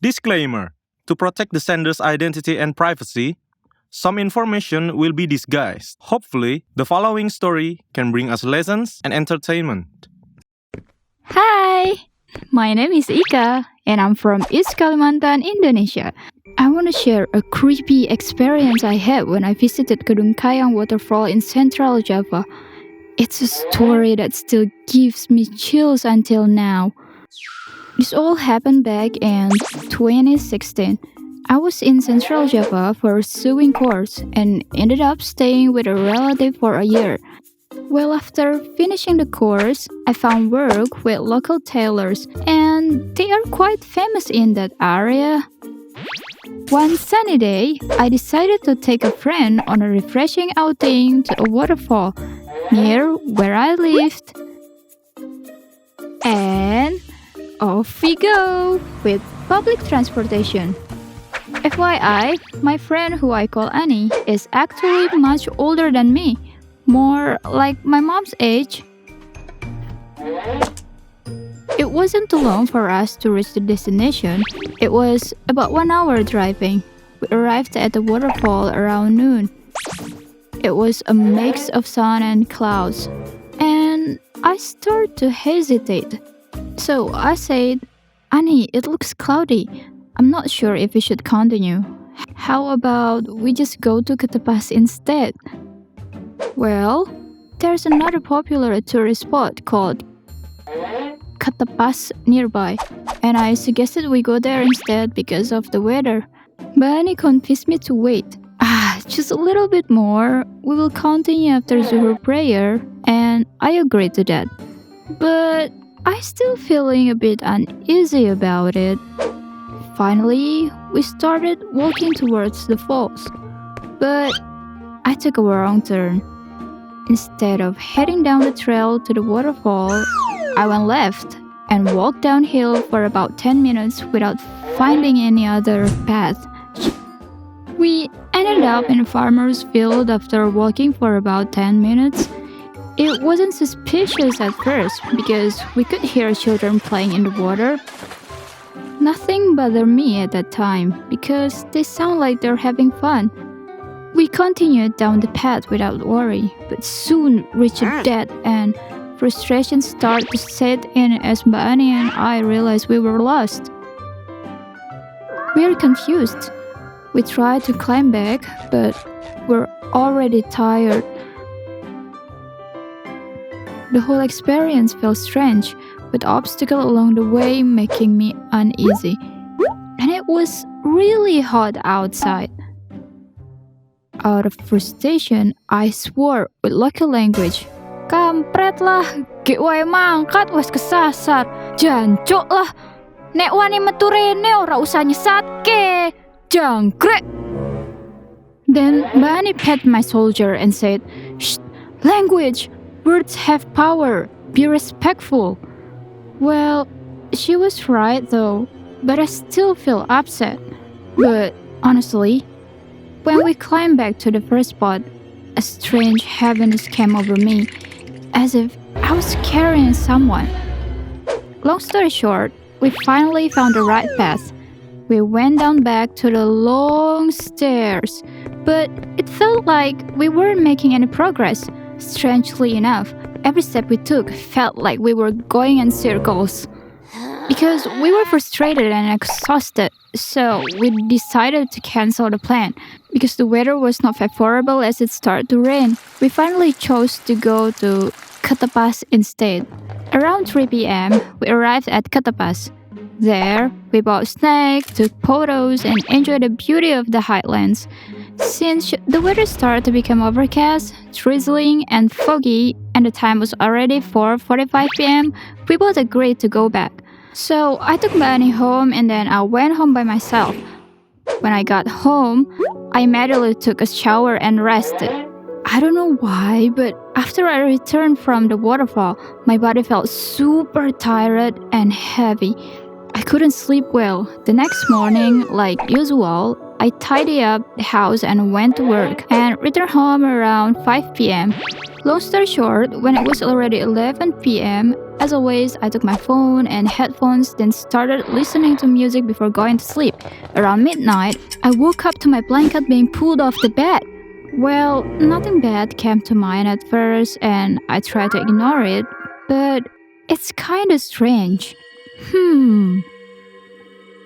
Disclaimer: to protect the sender's identity and privacy, some information will be disguised. Hopefully, the following story can bring us lessons and entertainment. Hi, my name is Ikha, and I'm from East Kalimantan, Indonesia. I want to share a creepy experience I had when I visited Gedung Kayang Waterfall in Central Java. It's a story that still gives me chills until now. This all happened back in 2016. I was in Central Java for a sewing course and ended up staying with a relative for a year. Well, after finishing the course, I found work with local tailors, and they are quite famous in that area. One sunny day, I decided to take a friend on a refreshing outing to a waterfall near where I lived. And off we go with public transportation. FYI, my friend who I call Annie is actually much older than me, more like my mom's age. It wasn't too long for us to reach the destination. It was about 1 hour driving. We arrived at the waterfall around noon. It was a mix of sun and clouds, and I started to hesitate. So I said, Annie, it looks cloudy. I'm not sure if we should continue. How about we just go to Katapas instead? Well, there's another popular tourist spot called Katapas nearby, and I suggested we go there instead because of the weather. But Annie convinced me to wait. Just a little bit more. We will continue after Zuhur prayer, and I agreed to that. But I'm still feeling a bit uneasy about it. Finally, we started walking towards the falls, but I took a wrong turn. Instead of heading down the trail to the waterfall, I went left and walked downhill for about 10 minutes without finding any other path. We ended up in a farmer's field after walking for about 10 minutes. It wasn't suspicious at first because we could hear children playing in the water. Nothing bothered me at that time because they sound like they're having fun. We continued down the path without worry, but soon reached a dead end. Frustration started to set in as Mbak Ani and I realized we were lost. We were confused. We tried to climb back, but we're already tired. The whole experience felt strange, with obstacles along the way making me uneasy. And it was really hot outside. Out of frustration, I swore with local language. Kampret lah, gek wae mangkat wes kesasar. Jancuk lah, nek wani metu rene ora usah nyesatke. Jangkrik. Then Mbak Ani pat my soldier and said, "Shh, language. Words have power. Be respectful." Well, she was right though, but I still feel upset. But honestly, when we climbed back to the first spot, a strange heaviness came over me, as if I was carrying someone. Long story short, we finally found the right path. We went down back to the long stairs, but it felt like we weren't making any progress. Strangely enough, every step we took felt like we were going in circles. Because we were frustrated and exhausted, so we decided to cancel the plan. Because the weather was not favorable as it started to rain, we finally chose to go to Katapas instead. Around 3 p.m., we arrived at Katapas. There, we bought snacks, took photos, and enjoyed the beauty of the highlands. Since the weather started to become overcast, drizzling, and foggy, and the time was already 4:45 p.m., we both agreed to go back. So I took Mbak Ani home and then I went home by myself. When I got home, I immediately took a shower and rested. I don't know why, but after I returned from the waterfall, my body felt super tired and heavy. I couldn't sleep well. The next morning, like usual, I tidied up the house and went to work and returned home around 5 p.m. Long story short, when it was already 11 p.m., as always, I took my phone and headphones, then started listening to music before going to sleep. Around midnight, I woke up to my blanket being pulled off the bed. Well, nothing bad came to mind at first, and I tried to ignore it, but it's kinda strange.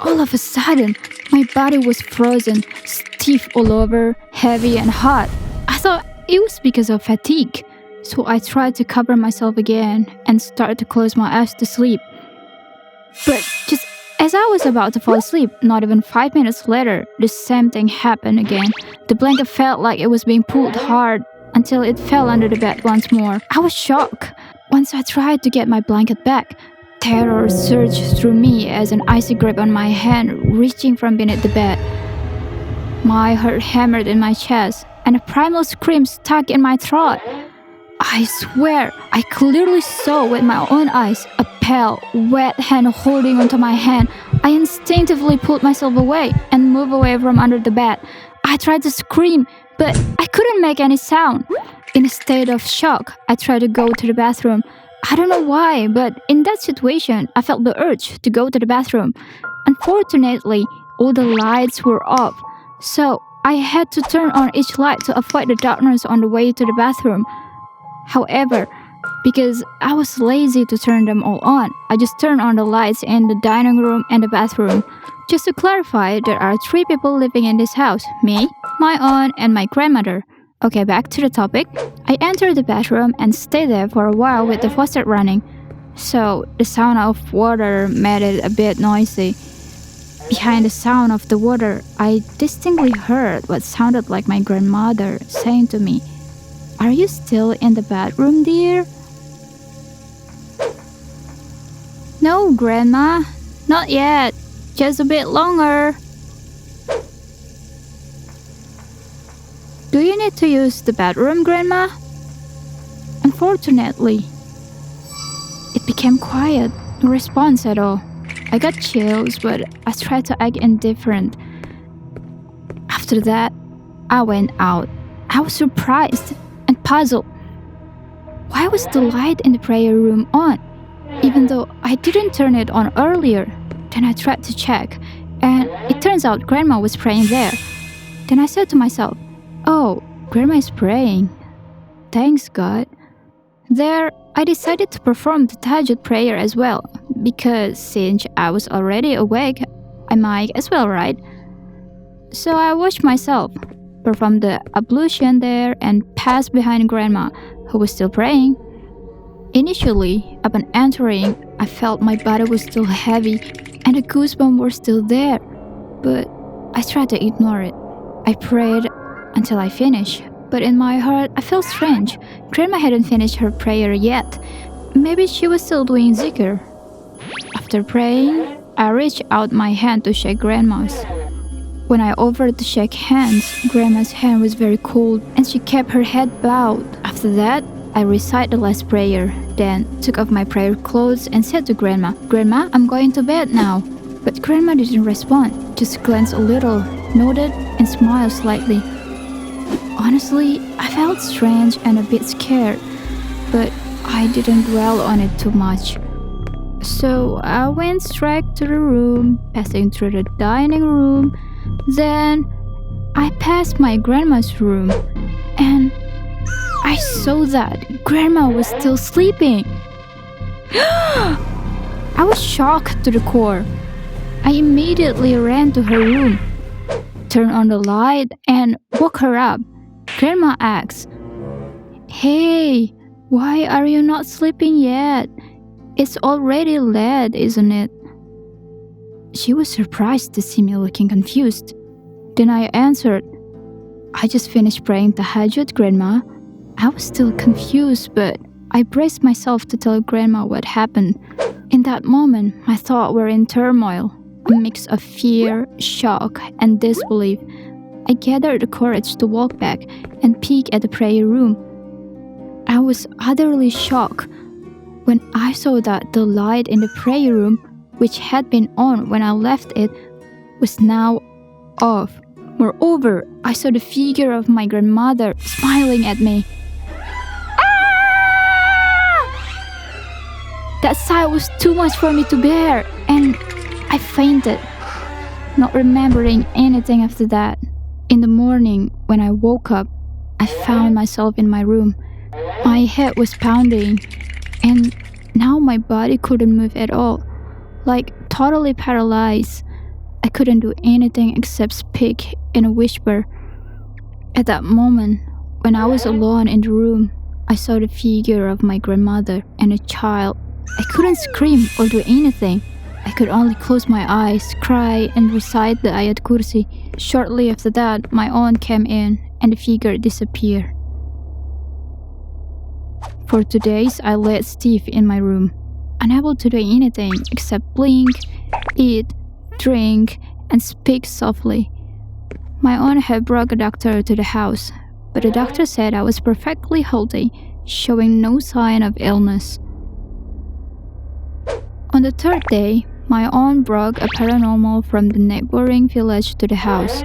All of a sudden, my body was frozen, stiff all over, heavy and hot. I thought it was because of fatigue. So I tried to cover myself again and started to close my eyes to sleep. But just as I was about to fall asleep, not even 5 minutes later, the same thing happened again. The blanket felt like it was being pulled hard until it fell under the bed once more. I was shocked. Once I tried to get my blanket back, terror surged through me as an icy grip on my hand reaching from beneath the bed. My heart hammered in my chest and a primal scream stuck in my throat. I swear, I clearly saw with my own eyes a pale, wet hand holding onto my hand. I instinctively pulled myself away and moved away from under the bed. I tried to scream, but I couldn't make any sound. In a state of shock, I tried to go to the bathroom. I don't know why, but in that situation, I felt the urge to go to the bathroom. Unfortunately, all the lights were off, so I had to turn on each light to avoid the darkness on the way to the bathroom. However, because I was lazy to turn them all on, I just turned on the lights in the dining room and the bathroom. Just to clarify, there are 3 people living in this house: me, my aunt, and my grandmother. Okay, back to the topic. I entered the bathroom and stayed there for a while with the faucet running. So the sound of water made it a bit noisy. Behind the sound of the water, I distinctly heard what sounded like my grandmother saying to me, "Are you still in the bedroom, dear?" "No, Grandma, not yet. Just a bit longer." "Do you need to use the bathroom, Grandma?" Unfortunately, it became quiet, no response at all. I got chills, but I tried to act indifferent. After that, I went out. I was surprised and puzzled. Why was the light in the prayer room on, even though I didn't turn it on earlier? Then I tried to check, and it turns out Grandma was praying there. Then I said to myself, "Oh, Grandma is praying. Thanks, God." There, I decided to perform the Tahajjud prayer as well, because since I was already awake, I might as well, right? So I washed myself, performed the ablution there, and passed behind Grandma, who was still praying. Initially, upon entering, I felt my body was still heavy and the goosebumps were still there, but I tried to ignore it. I prayed until I finished, but in my heart, I felt strange. Grandma hadn't finished her prayer yet. Maybe she was still doing zikr. After praying, I reached out my hand to shake Grandma's. When I offered to shake hands, Grandma's hand was very cold and she kept her head bowed. After that, I recited the last prayer, then took off my prayer clothes and said to Grandma, "Grandma, I'm going to bed now." But Grandma didn't respond, just glanced a little, nodded, and smiled slightly. Honestly, I felt strange and a bit scared, but I didn't dwell on it too much. So I went straight to the room, passing through the dining room. Then I passed my grandma's room, and I saw that Grandma was still sleeping. I was shocked to the core. I immediately ran to her room, turned on the light, and woke her up. Grandma asked, "Hey, why are you not sleeping yet? It's already late, isn't it?" She was surprised to see me looking confused. Then I answered, "I just finished praying Tahajjud, Grandma." I was still confused, but I braced myself to tell Grandma what happened. In that moment, my thoughts were in turmoil, a mix of fear, shock, and disbelief. I gathered the courage to walk back and peek at the prayer room. I was utterly shocked when I saw that the light in the prayer room, which had been on when I left it, was now off. Moreover, I saw the figure of my grandmother smiling at me. That sight was too much for me to bear, and I fainted, not remembering anything after that. In the morning, when I woke up, I found myself in my room. My head was pounding, and now my body couldn't move at all, like totally paralyzed. I couldn't do anything except speak in a whisper. At that moment, when I was alone in the room, I saw the figure of my grandmother and a child. I couldn't scream or do anything. I could only close my eyes, cry, and recite the Ayat Kursi. Shortly after that, my aunt came in, and the figure disappeared. For 2 days, I lay stiff in my room, unable to do anything except blink, eat, drink, and speak softly. My aunt had brought a doctor to the house, but the doctor said I was perfectly healthy, showing no sign of illness. On the 3rd day, my aunt brought a paranormal from the neighboring village to the house.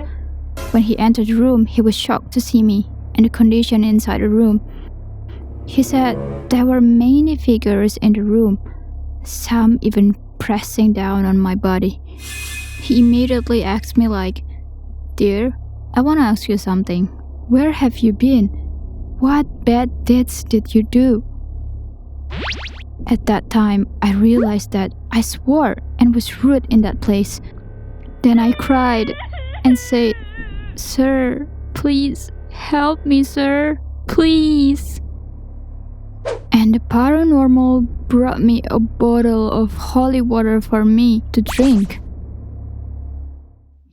When he entered the room, he was shocked to see me and the condition inside the room. He said there were many figures in the room, some even pressing down on my body. He immediately asked me like, "Dear, I want to ask you something. Where have you been? What bad deeds did you do?" At that time, I realized that I swore and was rude in that place. Then I cried and said, "Sir, please help me, sir, please." And the paranormal brought me a bottle of holy water for me to drink.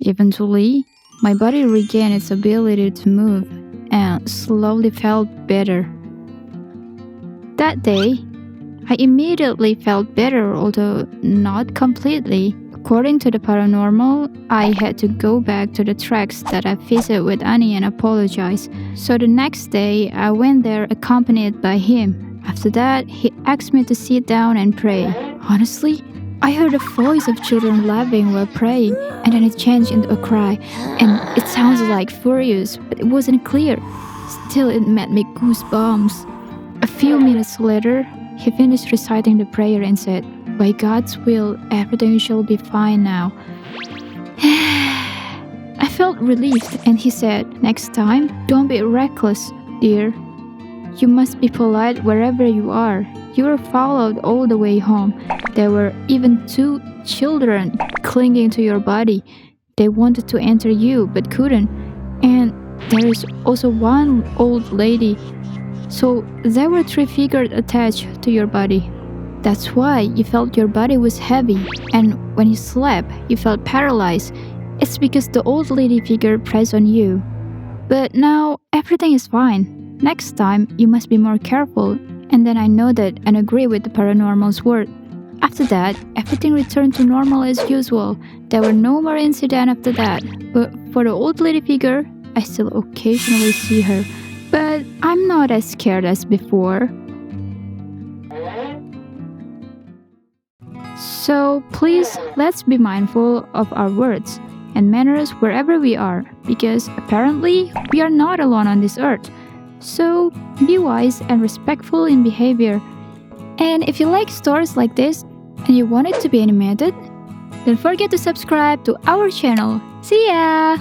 Eventually, my body regained its ability to move and slowly felt better. That day, I immediately felt better, although not completely. According to the paranormal, I had to go back to the tracks that I visited with Annie and apologize. So the next day, I went there accompanied by him. After that, he asked me to sit down and pray. Honestly, I heard a voice of children laughing while praying, and then it changed into a cry, and it sounded like furious, but it wasn't clear. Still, it made me goosebumps. A few minutes later, he finished reciting the prayer and said, "By God's will, everything shall be fine now." I felt relieved, and he said, "Next time, don't be reckless, dear. You must be polite wherever you are. You were followed all the way home. There were even 2 children clinging to your body. They wanted to enter you, but couldn't. And there is also 1 old lady. So there were 3 figures attached to your body. That's why you felt your body was heavy, and when you slept, you felt paralyzed. It's because the old lady figure pressed on you. But now everything is fine. Next time, you must be more careful." And then I nodded and agreed with the paranormal's word. After that, everything returned to normal as usual. There were no more incidents after that. But for the old lady figure, I still occasionally see her. But I'm not as scared as before. So please, let's be mindful of our words and manners wherever we are, because apparently we are not alone on this earth. So be wise and respectful in behavior. And if you like stories like this and you want it to be animated, don't forget to subscribe to our channel. See ya!